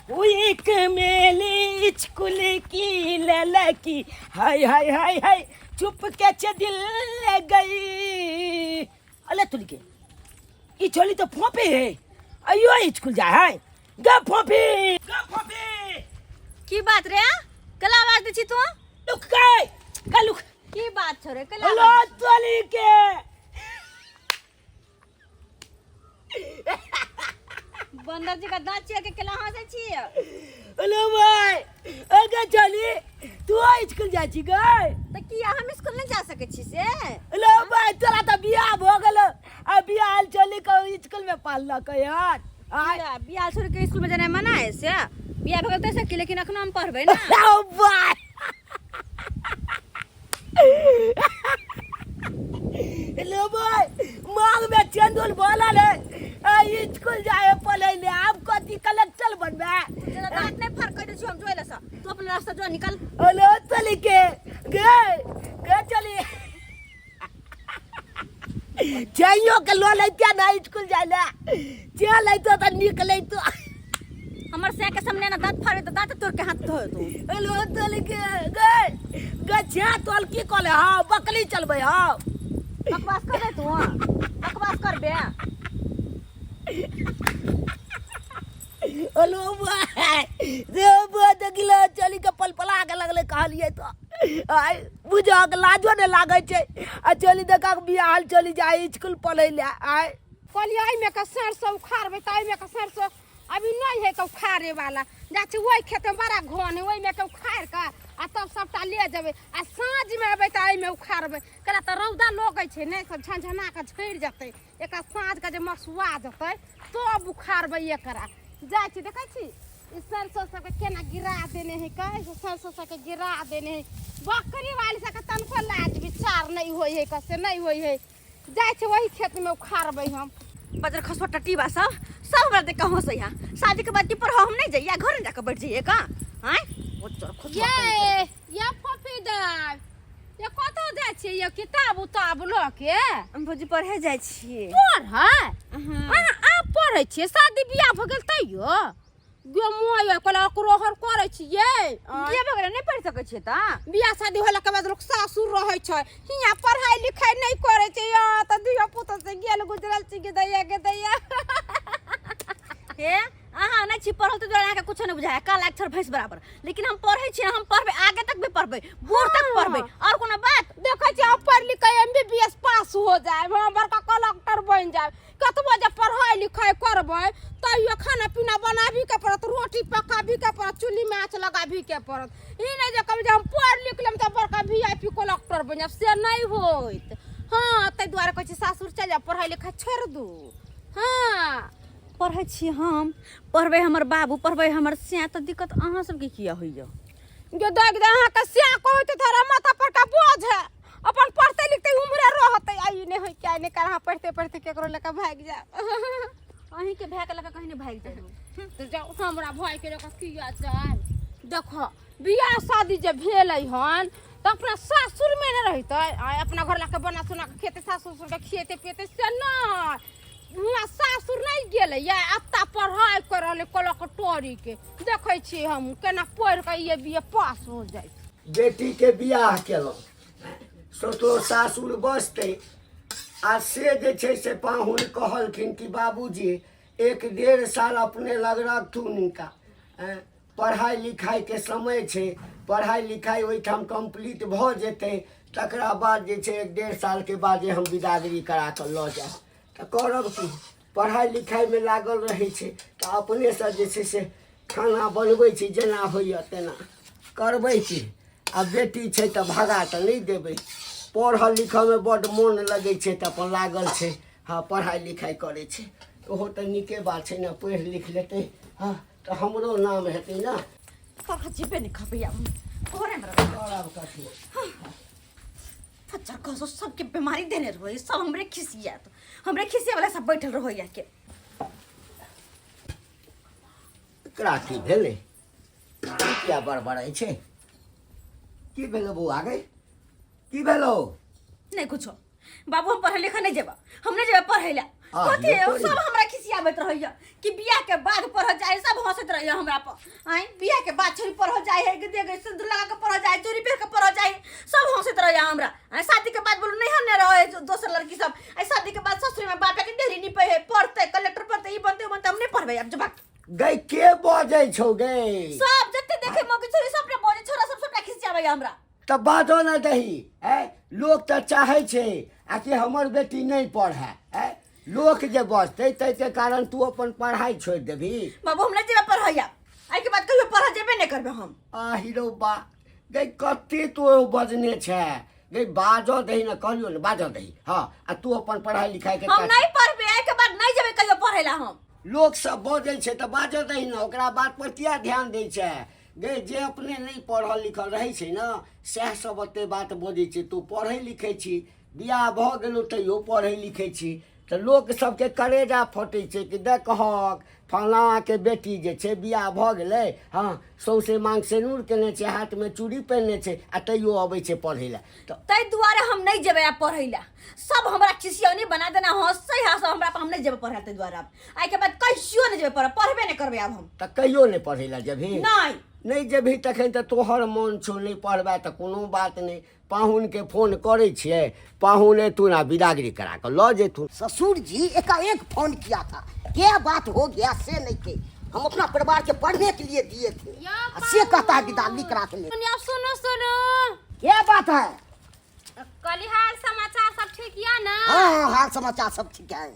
एक मेली स्कूल की ललकी हाय हाय हाय हाय चुप के दिल ले गई। अले तुल के ई छोली तो फोपे है। अयो स्कूल जा है गा फोपे गा फोपे। की बात रे कला आवाज दे छी तू लुक काय का लुक की बात छोरे कला हेलो तोली के बंदर जी का दांत चिया के कला हंसे छी। हेलो भाई अगे चली तू स्कूल जा छी गई त की हम स्कूल नहीं जा सके छी से। हेलो भाई तोरा तो बियाह हो गेल अब बियाह चली को स्कूल में पालक यार बियाह छोड़ के स्कूल में जाना मना है से बियाह भगल तैसे की लेकिन अखनो हम पढ़बे ना। ओ भाई हेलो भाई मांग में चंदुल बोला ले स्कूल जाए पले ले आप कथी कलेक्टर बनबे जरा दांत नहीं फर कर छी हम जोइला सा तू अपना रास्ता जो निकल। हेलो चली के गे चली चाहियो के लो ले ना स्कूल जाइला चल तो निकले तो हमर से के सामने ना दांत फाड़े तो दांत तोड़ के हाथ धो तू। हेलो चली के गे छा तोल की कहले हां बकली चलबे हां बकवास कर दे तू बकवास कर बे। हेलो भाई रे बहुत गिला चली के पलपला के लगले कहलिए तो आय बुझा के लाजो ने लागे छे आ चली देखा के बियाह चली जाए स्कूल पढ़े ले आय कहलिए आई में का सरसों उखाड़बे ताई में का सरसों अभी नहीं है का उखाड़े वाला जाछे वही खेत में बड़ा घन है वही में का उखाड़ का आ तब सबटा ले जेबे आ साँझ में अबे ताई में उखाड़बे कला त रौदा लोगे छे ने सब झंझना के झड़ जते एका साँझ का जे मसुआ जते तब उखाड़बे एकरा जाय छी देखै छी ई सरसों सब के केना गिरा देने है कहे सरसों सब के गिरा देने है बकरी वाली सब के तनको लाज विचार नहीं होई है कसे नहीं होई है जाय छी वही खेत में उखाड़बे हम। बजर खसवा टटीबा सब हमरा देख कहां से यहां शादी के बाद की पर हम नहीं जाइए घर जाके बैठ जाइए का हैं वो चोर खसवा ये फफीदार ये कतो जाय छी ये किताब उताब ल के हम भौजी पढ़े जाय छी पढ़ है हां आप पढ़े छी शादी बियाह भ गेल तइयो गे मोय कला कुरोहर करे छी ये बियाह वगैरह नहीं पढ़ सके छी ता बियाह शादी होला के बाद लोग सासुर रहे छै हिया पढ़ाई लिखाई नहीं करे छै या त दिया पुत से गेल गुजरल छी के दैया हे अहाँ नहीं छी पढ़ल तो जोड़ा के कुछ नहीं बुझाया काल अक्षर भैंस बराबर लेकिन हम पढ़े छी हम पढ़बे आगे तक भी पढ़बे बूढ़ तक पढ़बे और कोनो बात देखै छी आप पढ़ लिख के एमबीबीएस पास हो जाए हम बड़का कलेक्टर बन जाए कतबो जे पढ़ाई लिखाई करबै तइयो खाना पीना बनाबी के पड़त रोटी पकाबी के पड़त चूल्ही में आँच लगाबी के पड़त ई नहीं जे कभी जे हम पढ़ लिख लेम त बड़का वीआईपी कलेक्टर बन जाब से नहीं होइत। हां तै दुआरे कहै छी सासुर चल जा पढ़ाई लिखाई छोड़ दू। हां पढ़े छी हम पढ़बे हमर बाबू पढ़बे हमर से त दिक्कत अहाँ सब के किया होइयो जो देख दे अहाँ के से कहत तोरा माथा पर का बोझ है अपन पढ़ते लिखते उम्र रहते आई नहीं होई क्या नहीं कर पढ़ते पढ़ते केकरो लेके भाग जा अहीं के भैक लगा कहीं नहीं भाग जाए तो जाओ हमरा भाई के लेके किया चाल देखो बियाह शादी जे भेलै हन त अपना सासुर में न रहते अपना घर लाके बना सुना के खेते सासुर के खिएते पिएते से ना हुआ सासुर नहीं गेले या अत्ता पढ़ाई करले कलेक्टरी के देखै छी हम केना पढ़ के ये बीए पास हो जाय। बेटी के बियाह केलहुँ सोचलो सासुर बसते आ से जे छै से पाहुन कहलखिन कि बाबूजी 1-1.5 साल अपने लग रखथु निका पढ़ाई लिखाई के समय छै पढ़ाई लिखाई ओहिठाम कंप्लीट भऽ जेतै तकरा बाद जे छै 1-1.5 साल के बाद जे हम विदागरी करा कऽ लऽ जायब तऽ करब कि पढ़ाई लिखाई में लागल रहै छै तऽ अपने से जे छै से खाना बनबै छी जेना होइए तेना करबै कि आ बेटी छै तऽ भगा तऽ नहीं देबै पढ़ल लिखल में बड़ मन लगे छै तऽ अपन लागल छै हाँ पढ़ाई लिखाई करे छै ओहो तऽ नीके बात छै ना पढ़ लिख लेतै हाँ तऽ हमरो नाम हेतै ना पढ़ जेबे नहीं खबैया ओरे हमरा करब कथी अच्छा कसो सबके बीमारी देने रहो सब हमरे खिसिया तो हमरे खिसिया वाला सब बैठल रहो या के एकरा की भेलै किया बड़बड़ाइ छै की भेलो बौआ गै की भेलो नहीं कुछ बाबू हम पढ़े लिखा नहीं जेबा हमने जेबा पढ़े ला कथि सब हमरा खिसिया आबैत रहैया कि बियाह के बाद पढ़ जाए सब हंसत रहैया हमरा पर आई बियाह के बाद छोरी पढ़ जाए है कि देगे सिंदूर लगा के पढ़ जाए चोरी पहन के पढ़ जाए सब हंसत रहैया हमरा आई शादी के बाद बोलो नहीं हन्ने रहे दोसर लड़की सब आई शादी के बाद ससुर में बाप के देरी नहीं पे पढ़ते कलेक्टर बनते ई बनते बनते हम नहीं पढ़बे अब जब गई के बजै छौ गई सब जते देखे मौके छोरी सब ने बोले छोरा सब सबटा खिंच जावे हमरा तब बाजो न दही है लोग तो चाहे छे आ कि हमर बेटी नहीं पढ़े है लोग जे बजते ते कारण तू अपन पढ़ाई छोड़ देबी बाबू हमरा जेबे पढ़ैया आई के बाद कहियो पढ़ जेबे नहीं करबे हम आ हीरो बा गई कते तो बजने छे गई बाजो दही न कहलियो न बाजो दही हाँ आ तू अपन पढ़ाई लिखाई के हम नहीं पढ़बे आई के बाद नहीं जेबे कहियो पढ़ैला हम लोग सब बजै छै तऽ बाजऽ दही न ओकरा बात पर किया ध्यान दै छै गे जे अपने नहीं पढ़ल लिखल रहै छै न सएह सब ओते बात बजै छै तू पढ़ै लिखै छी बियाह भऽ गेलौ तैयो पढ़ै लिखै छी तऽ लोक सबके करेजा फटै छै कि देखहक फलाना के बेटी जे छै बियाह भऽ गेलै हाँ सौसे मांग सेनूर केने छै हाथ में चूड़ी पहनने छै आ तैयो अबै छै पढ़ै लए तऽ तै दुआरे हम नहीं जेबे आ पढ़ैला सब हमरा चिसियौनी बना देना हंसै हंस हमरा पर हम नहीं जेबे पढ़ै तै दुआरे अब आई के बाद कहियो नहीं जेबे पढ़बे नहीं करबे अब हम तऽ कहियो नहीं पढ़ै लए जेबही नहीं जेबही तखन तऽ तोहर मोन छौ नहीं पढ़बे तऽ कोनो बात नहीं पाहुन के फोन करे छिए पाहुन तू ना विदागरी करा कर लो जे तू ससुर जी एकाएक फोन किया था क्या बात हो गया से नहीं थे हम अपना परिवार के पढ़ने के लिए दिए थे से कहता है विदागरी करा के ले सुनो सुनो क्या बात है कलिहार समाचार सब ठीक या ना हाँ हाल समाचार सब ठीक है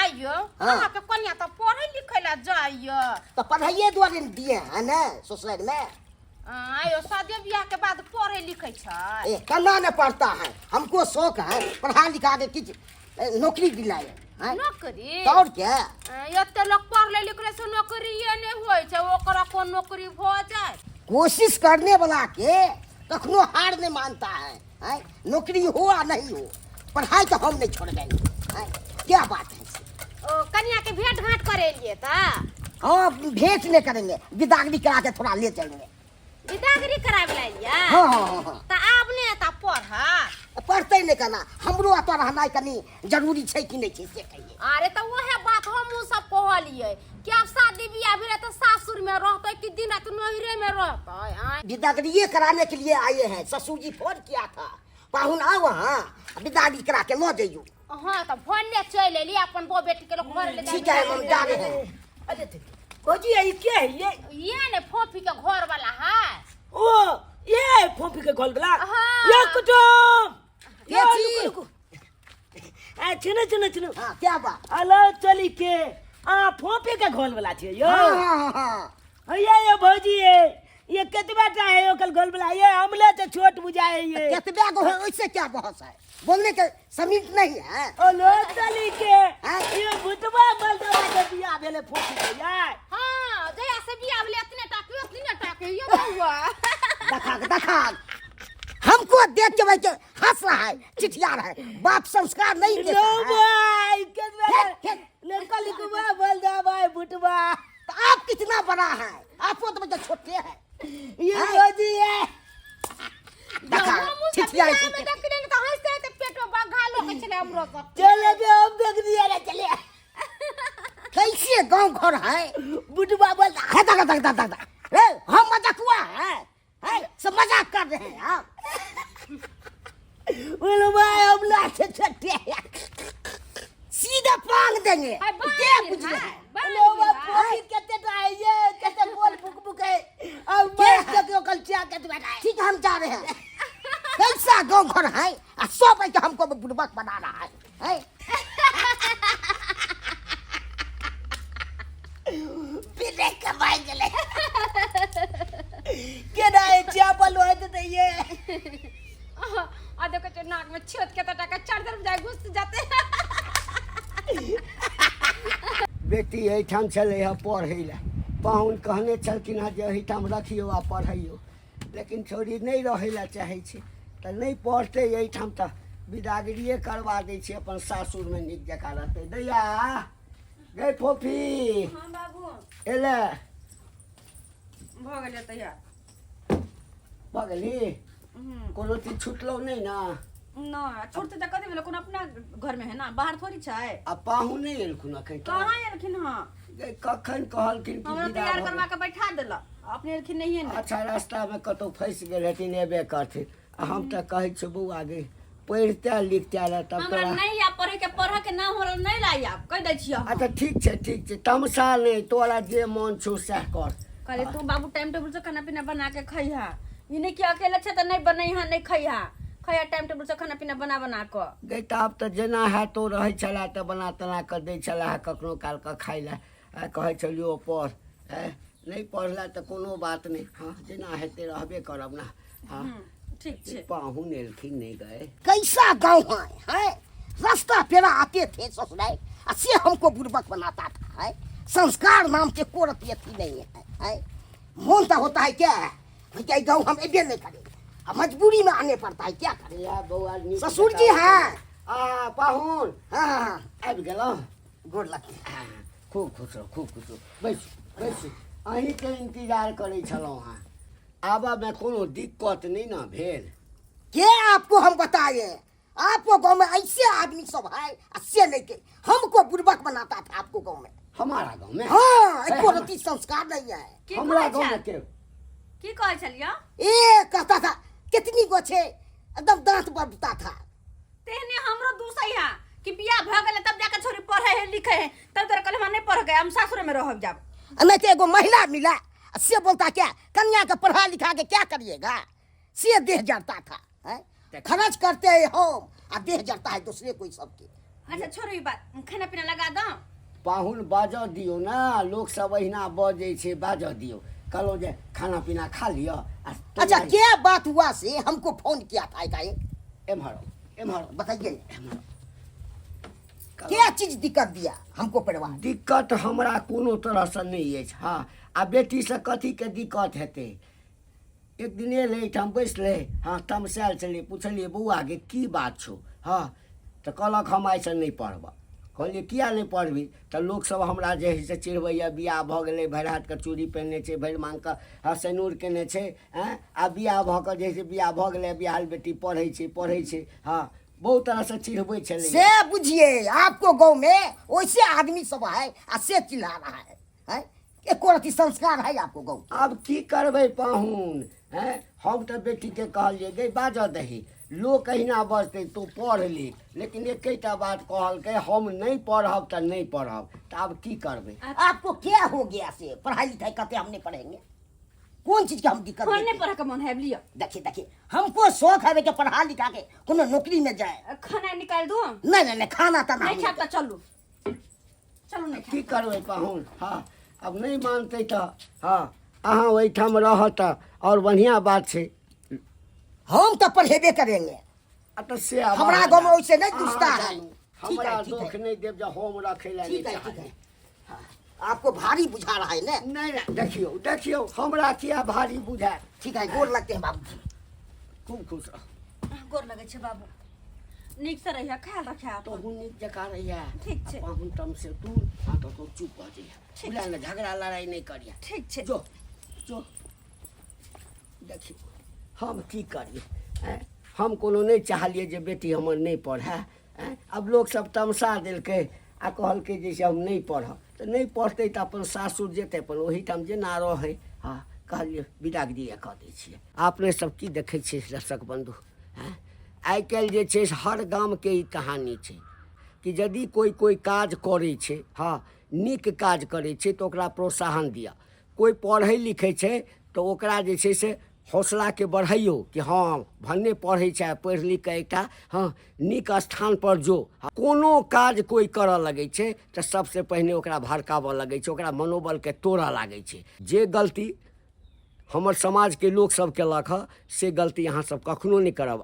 आइयो हाँ। अहाँ के कन्या तो पढ़े लिखे ला जाइयो तो पढ़ाइए द्वारे न दिए हैं ना ससुराल में आइयो शादी ब्याह के बाद पढ़े लिखे छै ए कन्ना न पढ़ता है हमको शौक है पढ़ा लिखा के किछ नौकरी दिलाए हैं? नौकरी तो और क्या एते लोग पढ़ले लिखले से नौकरी नहीं होय छै ओकरा कोन नौकरी भ जाय कोशिश करने वाला के कखनो हार नहीं मानता है नौकरी हो या नहीं हो पढ़ाई तो हम नहीं छोड़ेंगे हैं? क्या बात है ओ कन्या के भेंट घाट करे लिए ता हाँ भेंट नहीं करेंगे विदागरी करा के थोड़ा ले चलेंगे विदागरी करावे ला लिया हाँ हाँ हाँ हाँ त आपने ता पढ़ा पढ़ते नहीं करना हमरो तो रहना कनी जरूरी है कि नहीं है से कहिए अरे तो वह बात हम सब कहलिए कि अब शादी बियाह भेले तो सासुर में रहते कि दिन रात नहिरे में रहते विदागरी कराने के लिए आए हैं ससुर जी फोन किया था पाहुन आओ हाँ विदागरी करा के लो जाइयो हाँ तो फोन ले चले लिए अपन बो बेटी के लोग घर ले ठीक है हम जा रहे हैं अरे भौजी ये क्या है ये ने फोफी के घर वाला है ओ ये फोफी के गोल वाला हाँ। ये कुटुम ये रुको, छी। रुको। सुनो हाँ क्या बात हेलो चली के फोफी के गोल वाला छे यो हाँ हाँ हाँ ये भौजी ये कितना टा है ओकल गोल वाला ये हमले तो छोट बुझाए ये कितने को है उससे क्या बहस है बोलने के समीप नहीं है हेलो चली के हाँ। ये भुतवा बलदवा के बियाह भेले फोफी के यार हाँ जया से बियाह भेले इतने टाके ये हुआ देखा हमको देख के वैसे हंस रहा है चिटिया रहा है बाप संस्कार नहीं देता लो है भाई कितना हे, लड़का लिखवा बलदवा भाई भुतवा तो आप कितना बड़ा है आप तो बच्चे छोटे हैं ये भौजी है देखा चिटिया में देखने तो हंसते थे पेटो बगा लो के चले हमरो सब चले बे हम देख दिया रे चले कैसे गांव घर है बुटवा बोलता है हम मजाक हुआ है सब मजाक कर रहे हैं आप बोलो भाई हम लाते छट्टे सीधा पांग देंगे हाय क्या कुछ है बोलो भाई फोफी केते टाए ये केते बोल बुक बुक है अब मैं देखो कल क्या के बैठा है ठीक है हम जा रहे हैं कैसा गांव घर है सब है कि हमको बुड़बक बना रहा है बिना कमाई गले के ना चावल होए तो ये आ देखो तो नाक में छेद के तो टाका चार्जर बजाय घुस जाते बेटी एहिठाम छलै है पढ़ै लए पाहुन कहने छलखिन हँ जे एहिठाम रखियो आ पढ़ैयो लेकिन छोरी नहीं रहै लए चाहै छै तऽ नहीं पढ़तै एहिठाम तऽ विदागरिए करवा दै छै अपन सासुरमे नीक जकाँ रहतै दैया गै फोफी हां बाबू एले भ गेलै तैयार भऽ गेली कोनो चीज छुटलौ नहीं ना ना छोड़ते तो कथी भेल कोन अपना घर में है ना बाहर थोड़ी छै आ पाहुन नहीं एलखुन अखन कहाँ एलखिन हां कखन कहलखिन कि हमरा विदा तैयार भऽ करवा के बैठा देला अपने एलखिन नहीं है गेल। ना अच्छा रास्ता में कतौ फंसि गेल हेथिन एबे करथिन आ हम तऽ कहै छी बौआ गे पढ़िते लिखते रह तब हमरा तोरा नहीं या पढ़ के नाम हमरा नहीं लाई आप कह दै छियै अच्छा ठीक छै तमसा नहीं तोरा जे मन छौ सएह कर कहले तू बाबू टाइम टेबल से खाना पीना बना के खइहा ई नहीं कि अकेले छै त नहीं बनैहा नहीं खइहा खइहा टाइम टेबल से खाना पीना बना के गई तऽ आब तऽ जेना है तो रहै छलै तऽ बना तना कऽ दै छलै कखनो काल कऽ खाइ लए आ कहै छलियो पढ़ नहीं पढ़ला तऽ कोनो बात नहीं हाँ जेना हेतै रहबे करब ना हाँ ठीक छै पाहुन एलखिन नहीं गए कैसा गाँव है रास्ता पेरा आते थे ससुराल से हमको बुर्बक बनाता था है संस्कार नाम के कोरत ये थी नहीं है मोनता होता है क्या गाँव हम एबे नहीं करेंगे अब मजबूरी में आने पड़ता है क्या करें या बौआ ससुर जी हैं पाहुन हाँ आबि गेलहुँ गोर लगते खूब खुश रहो बैसू अहीं के इंतजार करै छलहुँ हाँ आबऽमे कोनो दिक्कत नहीं ना भेल क्या आपको हम बताए आपको गांव में ऐसे आदमी सब है से नहीं के हमको बुर्बक बनाता था आपको गांव में हमारा गाँव में हाँ एको रति संस्कार नहीं है की हमरा कहै गाँव में छै के की कहै छलिया ए कहता था कितनी गो छे एकदम दांत बढ़ता था तेहने हमरो दूसैया कि बियाह भ गेले तब जाके छोरी पढ़े है लिखे है तब तोरा कहले हम नहीं पढ़ गए हम सासुर में रहब जाब नहीं तो एगो महिला मिला से बोलता क्या कन्या का पढ़ा लिखा के क्या करिएगा से देह जड़ता था है खर्च करते हैं हम आ देह जड़ता है दूसरे कोई सबके अच्छा छोड़ो ई बात खाना पीना लगा दो पाहुन बाजऽ दियो ना लोग सब अहिना बजै छै बाजऽ दियो कहलो जे खाना पीना खा लियो अच्छा क्या बात हुआ से हमको फोन किया था एम्हर बताइए क्या चीज दिक्कत दिया हमको परिवार दिक्कत हमरा कोनो तरह से नहीं अछि हाँ आ बेटी से कथी के दिक्कत हेतै एक दिन एलै एहिठाम बैसलै हाँ तमसायल छलै पुछलियै बौआ गे की बात छौ हाँ तऽ कहलक हम आइसँ नहि पढ़ब कहलियै किया नहीं पढ़बही तऽ लोक सब हमरा जे है से चिढ़बैया बियाह भऽ गेलै भरि हाथके चूड़ी पहिरने छै भरि माङ्गके सेनुर केने छै आ बियाह भऽ कऽ जे है से बियाह भऽ गेलै बियाहल बेटी पढ़ै छै हाँ बहुत तरह से चिढ़बै छलै से बुझिए आपको गांव में वैसे आदमी सब है आ से चिल्ला रहा है एको रति संस्कार है आपको गांव आब की करबै पाहुन हम तऽ बेटीके कहलियै गई बाजऽ दही लोक अहिना बजतै तू पढ़ लिख लेकिन एकेटा बात कहलकै हम नहीं पढ़ब तऽ नहीं पढ़ब तऽ आब की करबै आपको क्या हो गया से पढ़ाई लिखाई करते हम नहीं पढ़ेंगे कौन चीज का हम दिक्कत फोन नहीं देते? पढ़ के मन है लियो देखिए हमको शौक है कि पढ़ा लिखा के कोनो नौकरी में जाए खाना निकाल दो नहीं खाना तो नहीं नहीं खाता चलू चलू नहीं की करबै पाहुन हाँ अब नहीं मानतै तऽ हाँ अहाँ ओहिठाम रहत और बढ़िया बात छै हम तो पढ़ेबे करेंगे तऽ से आब हमरा गांव में वैसे नहीं दुस्ता अहाँ है जानू। ठीक हमरा है, ठीक दुख है। नहीं देव जे हम रखै लए ठीक नहीं है ठीक चाहै है हाँ, आपको भारी बुझा रहा है ना नहीं देखियो हमरा किया भारी बुझाय ठीक है गोर लगते हैं बाबू खूब खुश रह गोर लगे छे बाबू नीक से रहिया ख्याल रखिया तो हुन नीक जकाँ रहिया ठीक छै। पाहुन तम से तू हाँ तो तू चुप भऽ जइया बुला ने झगड़ा लड़ाई नहीं करिया ठीक छे जो देखियो हम की करिए हम कोनो नहीं चाहलिए जे बेटी हमर नहीं पढ़े अब लोग सब तमसा देलकै आ कहलकै जे से हम नहीं पढ़ब तऽ नहीं पढ़तै तऽ अपन सासुर जेतै अपन ओहीठाम जेना रहै हाँ कहलिए विदागरी कऽ दै छियै अपने सब की देखै छियै दर्शक बंधु आइ काल्हि जे छै से हर गामके ई कहानी छै कि यदि कोई काज करै छै हाँ नीक काज करै छै तऽ ओकरा प्रोत्साहन दिअ कोई पढ़ै लिखै छै तऽ ओकरा जे छै से हौसलाके बढ़ैयौ कि हाँ भन्ने पढ़ै छै पढ़ि लिख कऽ एकटा हाँ नीक स्थानपर जो कोनो काज कोई करऽ लगै छै तऽ सबसे पहिने ओकरा भड़काबऽ लगै छै ओकरा मनोबलके तोड़ऽ लागै छै जे गलती हमर समाजके लोक सब केलक हँ से गलती अहाँ सब कखनो नहि करब